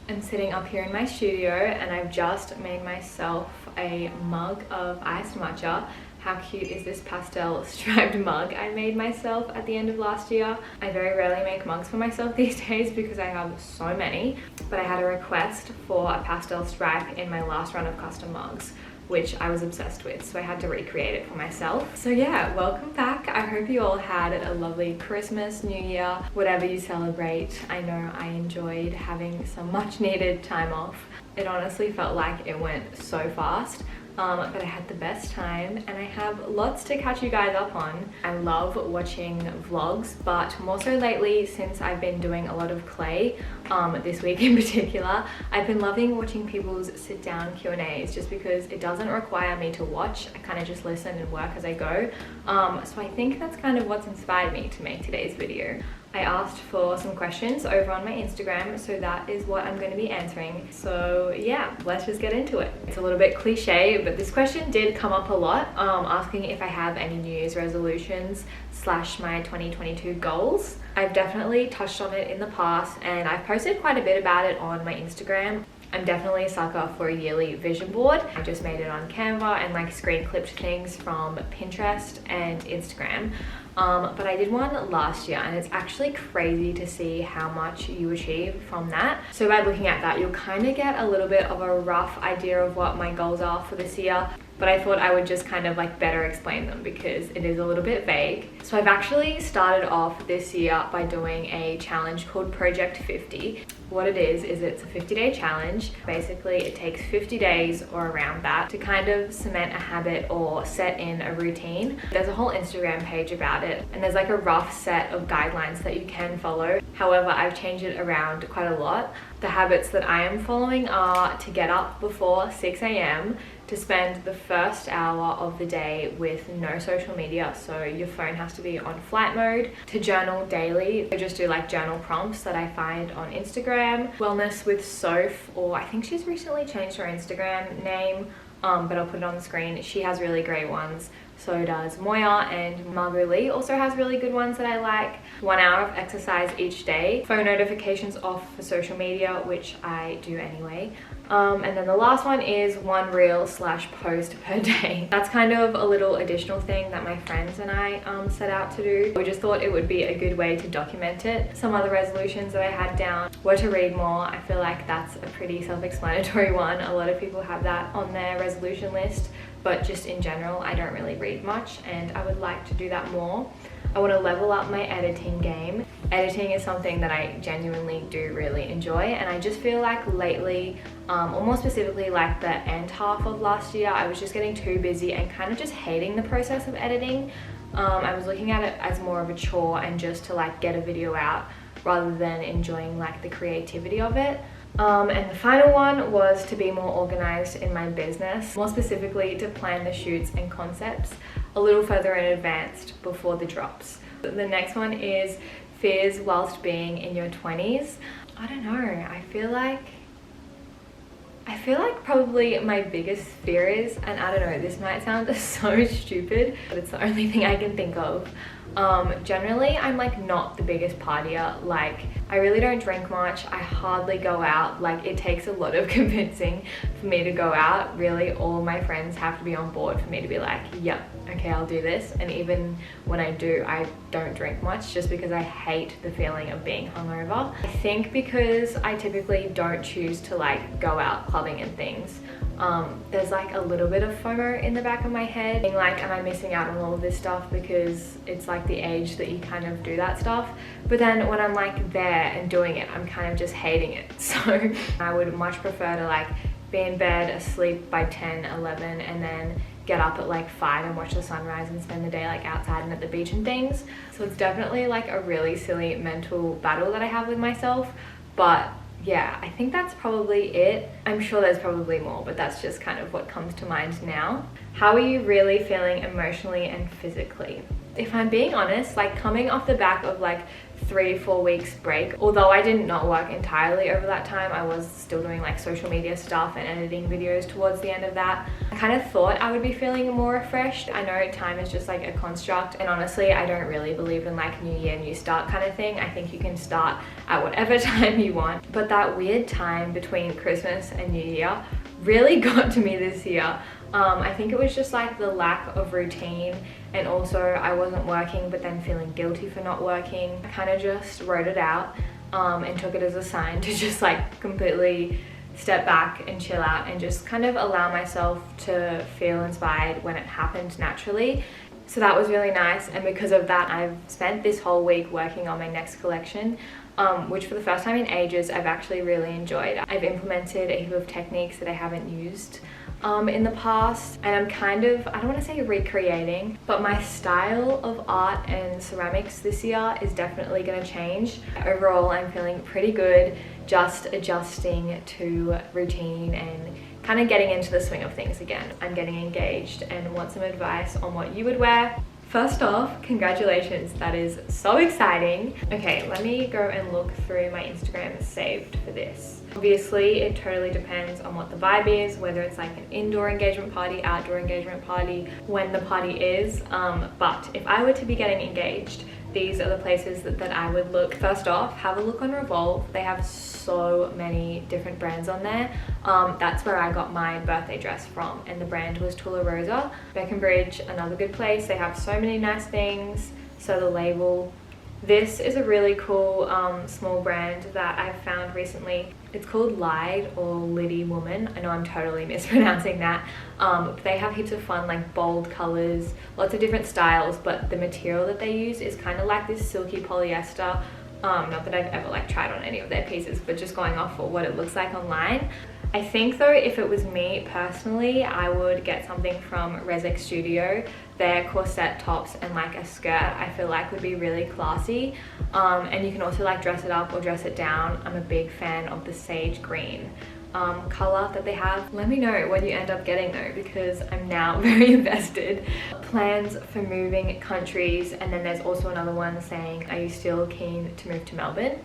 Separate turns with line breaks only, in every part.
I'm sitting up here in my studio and I've just made myself a mug of iced matcha. How cute is this pastel striped mug I made myself at the end of last year? I very rarely make mugs for myself these days because I have so many, but I had a request for a pastel stripe in my last run of custom mugs, which I was obsessed with, so I had to recreate it for myself. So yeah, welcome back. I hope you all had a lovely Christmas, New Year, whatever you celebrate. I know I enjoyed having some much needed time off. It honestly felt like it went so fast. But I had the best time and I have lots to catch you guys up on. I love watching vlogs, but more so lately since I've been doing a lot of clay, this week in particular, I've been loving watching people's sit down Q&As just because it doesn't require me to watch. I kind of just listen and work as I go. So I think that's kind of what's inspired me to make today's video. I asked for some questions over on my Instagram, so that is what I'm going to be answering. So yeah, let's just get into it. It's a little bit cliche, but this question did come up a lot, asking if I have any New Year's resolutions / my 2022 goals. I've definitely touched on it in the past and I've posted quite a bit about it on my Instagram. I'm definitely a sucker for a yearly vision board. I just made it on Canva and like screen clipped things from Pinterest and Instagram. But I did one last year and it's actually crazy to see how much you achieve from that. So by looking at that, you'll kind of get a little bit of a rough idea of what my goals are for this year. But I thought I would just kind of like better explain them because it is a little bit vague. So I've actually started off this year by doing a challenge called Project 50. What it is it's a 50-day challenge. Basically, it takes 50 days or around that to kind of cement a habit or set in a routine. There's a whole Instagram page about it and there's like a rough set of guidelines that you can follow. However, I've changed it around quite a lot. The habits that I am following are to get up before 6 a.m, to spend the first hour of the day with no social media, so your phone has to be on flight mode, to journal daily. I just do like journal prompts that I find on Instagram. Wellness with Soph, or I think she's recently changed her Instagram name, but I'll put it on the screen. She has really great ones. So does Moya, and Margot Lee also has really good ones that I like. 1 hour of exercise each day. Phone notifications off for social media, which I do anyway. And then the last one is 1 reel / post per day. That's kind of a little additional thing that my friends and I set out to do. We just thought it would be a good way to document it. Some other resolutions that I had down were to read more. I feel like that's a pretty self-explanatory one. A lot of people have that on their resolution list, but just in general, I don't really read much and I would like to do that more. I want to level up my editing game. Editing is something that I genuinely do really enjoy, and I just feel like lately, or more specifically like the end half of last year, I was just getting too busy and kind of just hating the process of editing. I was looking at it as more of a chore and just to like get a video out rather than enjoying like the creativity of it. And the final one was to be more organized in my business, more specifically to plan the shoots and concepts a little further in advance before the drops. The next one is fears whilst being in your 20s. I don't know, I feel like probably my biggest fear is, and I don't know, this might sound so stupid, but it's the only thing I can think of. Generally, I'm like not the biggest partier. Like, I really don't drink much. I hardly go out. Like, it takes a lot of convincing for me to go out. Really, all my friends have to be on board for me to be like, yep, okay, I'll do this. And even when I do, I don't drink much just because I hate the feeling of being hungover. I think because I typically don't choose to like go out clubbing and things, there's like a little bit of FOMO in the back of my head, being like, am I missing out on all of this stuff because it's like the age that you kind of do that stuff? But then when I'm like there and doing it, I'm kind of just hating it. So I would much prefer to like be in bed asleep by 10, 11, and then get up at like 5 and watch the sunrise and spend the day like outside and at the beach and things. So it's definitely like a really silly mental battle that I have with myself, but yeah, I think that's probably it. I'm sure there's probably more, but that's just kind of what comes to mind now. How are you really feeling emotionally and physically? If I'm being honest, like coming off the back of like 3-4 weeks break. Although I did not work entirely over that time, I was still doing like social media stuff and editing videos towards the end of that. I kind of thought I would be feeling more refreshed. I know time is just like a construct, and honestly I don't really believe in like new year, new start kind of thing. I think you can start at whatever time you want, but that weird time between Christmas and New Year really got to me this year. I think it was just like the lack of routine, and also I wasn't working but then feeling guilty for not working. I kind of just wrote it out and took it as a sign to just like completely step back and chill out and just kind of allow myself to feel inspired when it happened naturally. So that was really nice, and because of that I've spent this whole week working on my next collection, which for the first time in ages I've actually really enjoyed. I've implemented a heap of techniques that I haven't used in the past, and I'm kind of, I don't want to say recreating, but my style of art and ceramics this year is definitely going to change. Overall I'm feeling pretty good, just adjusting to routine and kind of getting into the swing of things again. I'm getting engaged and want some advice on what you would wear. First off, congratulations, that is so exciting. Okay, let me go and look through my Instagram saved for this. Obviously, it totally depends on what the vibe is, whether it's like an indoor engagement party, outdoor engagement party, when the party is. But if I were to be getting engaged, these are the places that I would look. First off, have a look on Revolve. They have so many different brands on there. That's where I got my birthday dress from, and the brand was Tula Rosa. Breckenridge, another good place. They have so many nice things. So the label. This is a really cool small brand that I've found recently. It's called Lied or Liddy Woman. I know I'm totally mispronouncing that. But they have heaps of fun, like bold colors, lots of different styles, but the material that they use is kind of like this silky polyester. Not that I've ever like tried on any of their pieces, but just going off of what it looks like online. I think though, if it was me personally, I would get something from Resek Studio. Their corset tops and like a skirt I feel like would be really classy, and you can also like dress it up or dress it down. I'm a big fan of the sage green color that they have. Let me know what you end up getting though, because I'm now very invested. Plans for moving countries, and then there's also another one saying, are you still keen to move to Melbourne?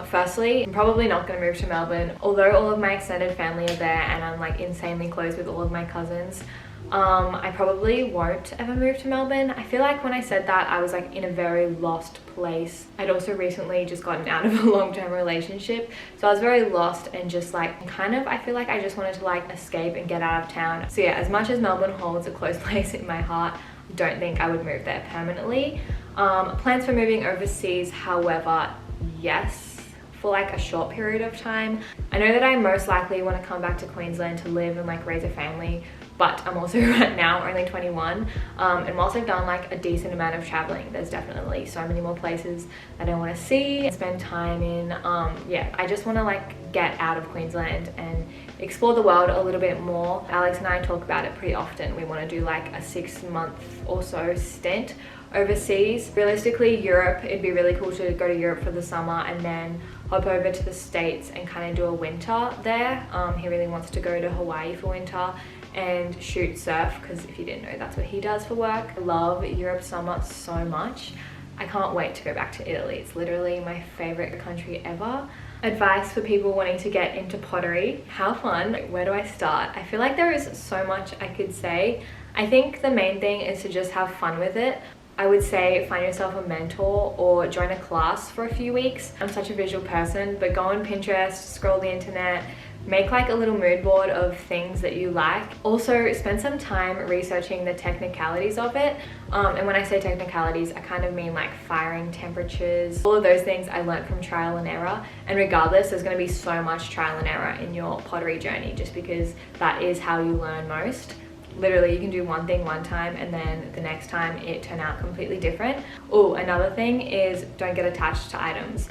Firstly, I'm probably not going to move to Melbourne, although all of my extended family are there and I'm like insanely close with all of my cousins. I probably won't ever move to Melbourne. I feel like when I said that, I was like in a very lost place. I'd also recently just gotten out of a long-term relationship, so I was very lost and just like kind of, I feel like I just wanted to like escape and get out of town. So yeah, as much as Melbourne holds a close place in my heart, I don't think I would move there permanently. Plans for moving overseas, however, yes, for like a short period of time. I know that I most likely want to come back to Queensland to live and like raise a family, but I'm also right now only 21, and whilst I've done like a decent amount of traveling, there's definitely so many more places that I want to see and spend time in. Yeah, I just want to like get out of Queensland and explore the world a little bit more. Alex and I talk about it pretty often. We want to do like a 6-month or so stint overseas. Realistically, Europe, it'd be really cool to go to Europe for the summer and then hop over to the States and kind of do a winter there. He really wants to go to Hawaii for winter and shoot surf, because if you didn't know, that's what he does for work. I love Europe summer so much. I can't wait to go back to Italy. It's literally my favorite country ever. Advice for people wanting to get into pottery. How fun. Where do I start? I feel like there is so much I could say. I think the main thing is to just have fun with it. I would say find yourself a mentor or join a class for a few weeks. I'm such a visual person, but go on Pinterest, scroll the internet, make like a little mood board of things that you like. Also spend some time researching the technicalities of it. And when I say technicalities, I kind of mean like firing temperatures. All of those things I learned from trial and error. And regardless, there's going to be so much trial and error in your pottery journey, just because that is how you learn most. Literally, you can do one thing one time and then the next time it turn out completely different. Oh, another thing is don't get attached to items.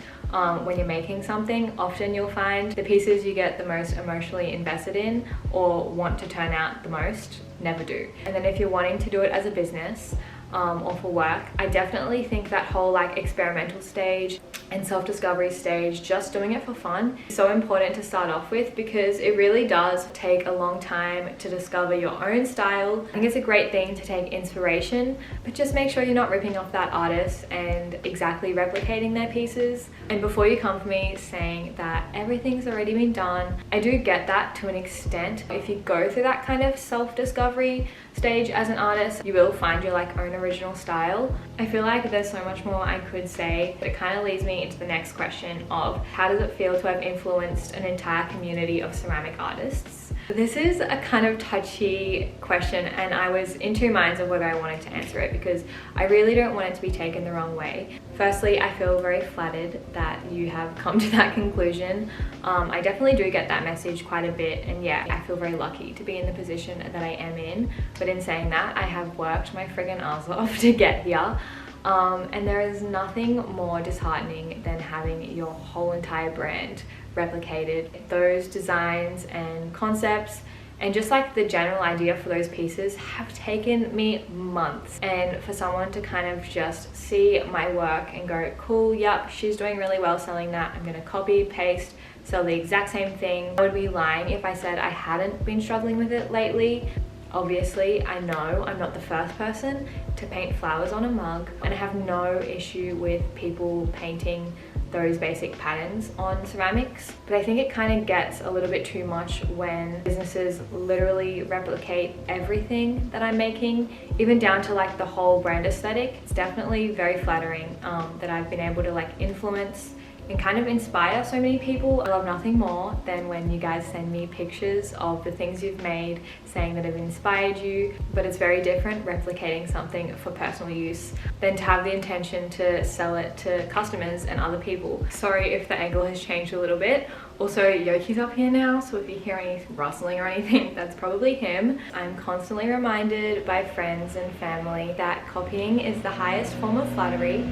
When you're making something, often you'll find the pieces you get the most emotionally invested in or want to turn out the most never do. And then if you're wanting to do it as a business, or for work. I definitely think that whole like experimental stage and self-discovery stage, just doing it for fun, is so important to start off with, because it really does take a long time to discover your own style. I think it's a great thing to take inspiration, but just make sure you're not ripping off that artist and exactly replicating their pieces. And before you come for me saying that everything's already been done, I do get that to an extent. If you go through that kind of self-discovery stage as an artist, you will find your like own original style. I feel like there's so much more I could say, but it kind of leads me into the next question of how does it feel to have influenced an entire community of ceramic artists? This is a kind of touchy question, and I was in two minds of whether I wanted to answer it because I really don't want it to be taken the wrong way. Firstly, I feel very flattered that you have come to that conclusion. I definitely do get that message quite a bit, and yeah, I feel very lucky to be in the position that I am in. But in saying that, I have worked my friggin' ass off to get here. And there is nothing more disheartening than having your whole entire brand replicated. Those designs and concepts and just like the general idea for those pieces have taken me months, and for someone to kind of just see my work and go, cool, yep, she's doing really well selling that, I'm gonna copy, paste, sell the exact same thing. I would be lying if I said I hadn't been struggling with it lately. Obviously, I know I'm not the first person to paint flowers on a mug, and I have no issue with people painting those basic patterns on ceramics, but I think it kind of gets a little bit too much when businesses literally replicate everything that I'm making, even down to like the whole brand aesthetic. It's definitely very flattering that I've been able to like influence and kind of inspire so many people. I love nothing more than when you guys send me pictures of the things you've made, saying that have inspired you, but it's very different replicating something for personal use than to have the intention to sell it to customers and other people. Sorry if the angle has changed a little bit. Also, Yoki's up here now, so if you hear any rustling or anything, that's probably him. I'm constantly reminded by friends and family that copying is the highest form of flattery.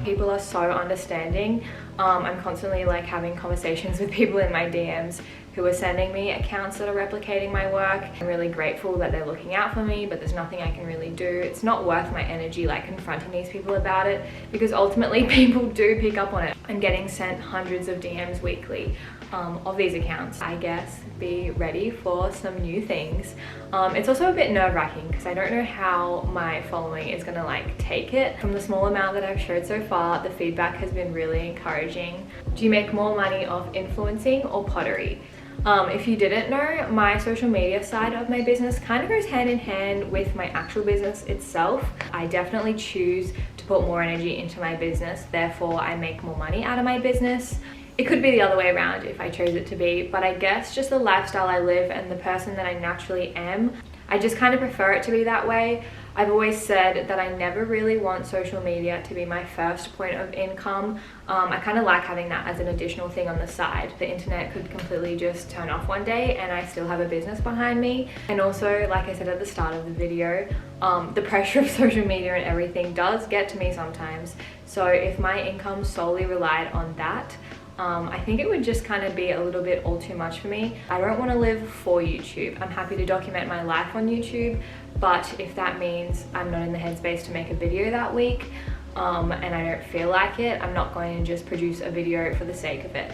People are so understanding. I'm constantly like having conversations with people in my DMs who are sending me accounts that are replicating my work. I'm really grateful that they're looking out for me, but there's nothing I can really do. It's not worth my energy like confronting these people about it, because ultimately people do pick up on it. I'm getting sent hundreds of DMs weekly of these accounts. I guess be ready for some new things. It's also a bit nerve-wracking because I don't know how my following is gonna like take it. From the small amount that I've shared so far, the feedback has been really encouraging. Do you make more money off influencing or pottery? If you didn't know, my social media side of my business kind of goes hand in hand with my actual business itself. I definitely choose to put more energy into my business, therefore I make more money out of my business. It could be the other way around if I chose it to be, but I guess just the lifestyle I live and the person that I naturally am, I just kind of prefer it to be that way. I've always said that I never really want social media to be my first point of income. I kind of like having that as an additional thing on the side. The internet could completely just turn off one day and I still have a business behind me. And also, like I said at the start of the video, the pressure of social media and everything does get to me sometimes. So if my income solely relied on that, I think it would just kind of be a little bit all too much for me. I don't want to live for YouTube. I'm happy to document my life on YouTube, but if that means I'm not in the headspace to make a video that week, and I don't feel like it, I'm not going to just produce a video for the sake of it.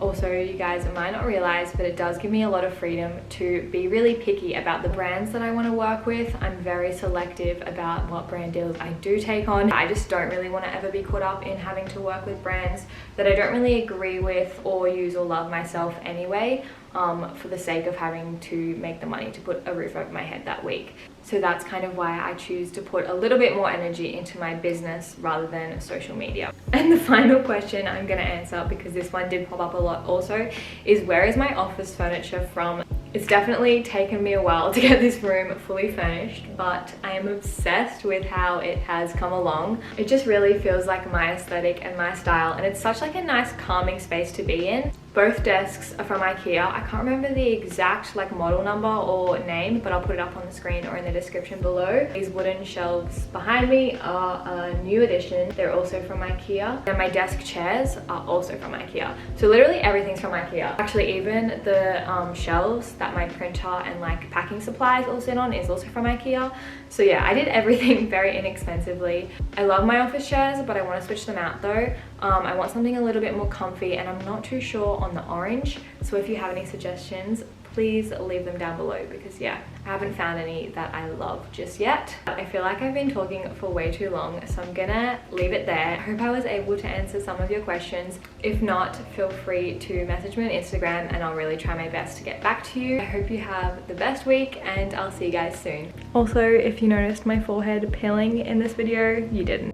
Also, you guys might not realize, but it does give me a lot of freedom to be really picky about the brands that I want to work with. I'm very selective about what brand deals I do take on. I just don't really want to ever be caught up in having to work with brands that I don't really agree with or use or love myself anyway, for the sake of having to make the money to put a roof over my head that week. So that's kind of why I choose to put a little bit more energy into my business rather than social media. And the final question I'm going to answer, because this one did pop up a lot also, is where is my office furniture from? It's definitely taken me a while to get this room fully furnished, but I am obsessed with how it has come along. It just really feels like my aesthetic and my style, and it's such like a nice calming space to be in. Both desks are from IKEA. I can't remember the exact like model number or name, but I'll put it up on the screen or in the description below. These wooden shelves behind me are a new addition. They're also from IKEA. And my desk chairs are also from IKEA. So literally everything's from IKEA. Actually, even the shelves that my printer and like packing supplies all sit on is also from IKEA. So yeah, I did everything very inexpensively. I love my office chairs, but I want to switch them out though. I want something a little bit more comfy, and I'm not too sure on the orange. So if you have any suggestions, please leave them down below, because yeah, I haven't found any that I love just yet. I feel like I've been talking for way too long, so I'm gonna leave it there. I hope I was able to answer some of your questions. If not, feel free to message me on Instagram and I'll really try my best to get back to you. I hope you have the best week, and I'll see you guys soon. Also, if you noticed my forehead peeling in this video, you didn't.